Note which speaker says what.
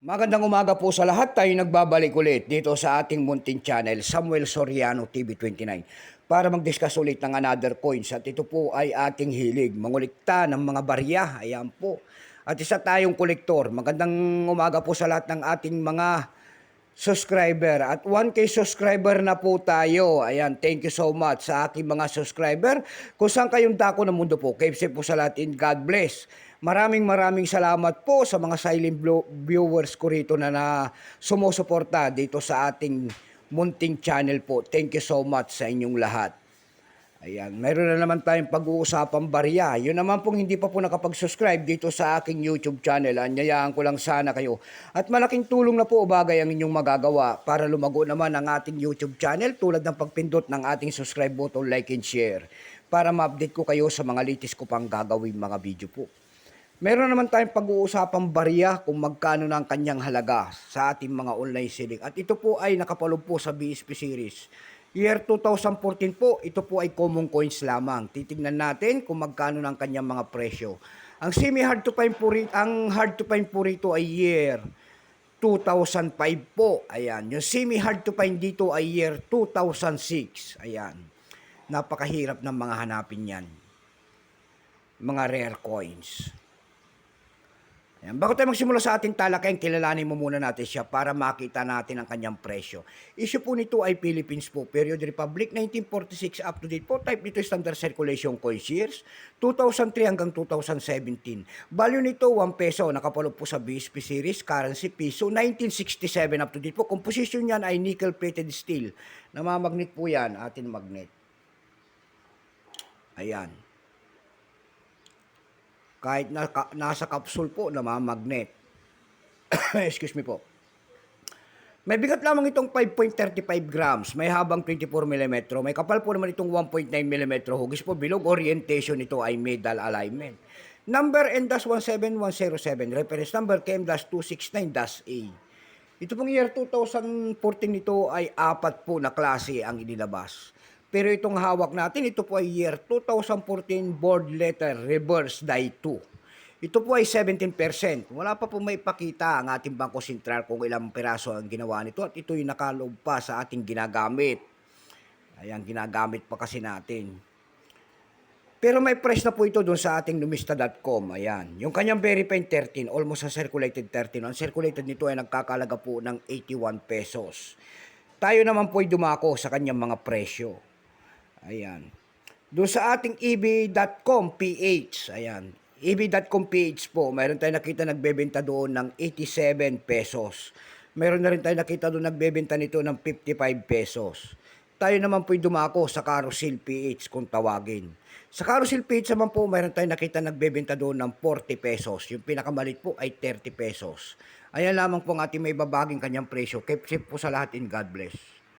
Speaker 1: Magandang umaga po sa lahat. Tayo nagbabalik ulit dito sa ating munting channel, Samuel Soriano TV 29, para mag-discuss ulit ng another coins. At ito po ay ating hilig, mangulikta ng mga barya. Ayan po. At isa tayong kolektor. Magandang umaga po sa lahat ng ating mga subscriber. At 1K subscriber na po tayo. Ayan, thank you so much sa aking mga subscriber. Kung saan kayong dako ng mundo po, keep safe po sa lahat and God bless. Maraming salamat po sa mga silent viewers ko rito na sumusuporta dito sa ating munting channel po. Thank you so much sa inyong lahat. Ayan, mayroon na naman tayong pag-uusapang barya. Yun naman pong hindi pa po nakapag-subscribe dito sa aking YouTube channel. Anyayaan ko lang sana kayo. At malaking tulong na po bagay ang inyong magagawa para lumago naman ang ating YouTube channel tulad ng pagpindot ng ating subscribe button, like and share para ma-update ko kayo sa mga latest ko pang gagawin mga video po. Meron naman tayong pag-uusapang barya kung magkano na ang kanyang halaga sa ating mga online selling. At ito po ay nakapaloob po sa BSP series. Year 2014 po, ito po ay common coins lamang. Titingnan natin kung magkano na ang kanyang mga presyo. Ang semi-hard to find po rito, ang hard to find po rito ay year 2005 po. Ayan. Yung semi-hard to find dito ay year 2006. Ayan. Napakahirap ng mga hanapin yan. Mga rare coins. Ayan. Bago tayo magsimula sa ating talakayan, kilalanin mo muna natin siya para makita natin ang kanyang presyo. Issue po nito ay Philippines po, Period Republic, 1946 up to date po. Type nito standard circulation coins years, 2003 hanggang 2017. Value nito 1 peso, nakapaloob po sa BSP series, currency piso, 1967 up to date po. Composition niyan ay nickel plated steel. Namamagnet po yan, ating magnet. Ayan. Kahit nasa capsule po, namamagnet. Excuse me po. May bigat lamang itong 5.35 grams. May habang 24 mm. May kapal po naman itong 1.9 mm. Hugis po bilog. Orientation nito ay medal alignment. Number N-17107. Reference number KM-269-A. Ito pong year 2014 nito ay 4 po na klase ang inilabas. Pero itong hawak natin, ito po ay year 2014 board letter reverse die 2. Ito po ay 17%. Wala pa po may pakita ang ating Bangko Sentral kung ilang piraso ang ginawa nito at ito'y nakaloob pa sa ating ginagamit. Ayan, ginagamit pa kasi natin. Pero may price na po ito doon sa ating numista.com. Ayan, yung kanyang verified 13, almost sa circulated 13. Ang circulated nito ay nagkakalaga po ng 81 pesos. Tayo naman po ay dumako sa kanyang mga presyo. Ayan. Doon sa ating eb.com PH, ayan, eb.com PH po, mayroon tayong nakita nagbebenta doon ng 87 pesos. Mayroon na rin tayong nakita doon nagbebenta nito ng 55 pesos. Tayo naman po dumako sa Carousel PH kung tawagin. Sa Carousel PH naman po, mayroon tayong nakita nagbebenta doon ng 40 pesos. Yung pinakamalit po ay 30 pesos. Ayan lamang po ang ating may babaging kanyang presyo. Keep safe po sa lahat and God bless.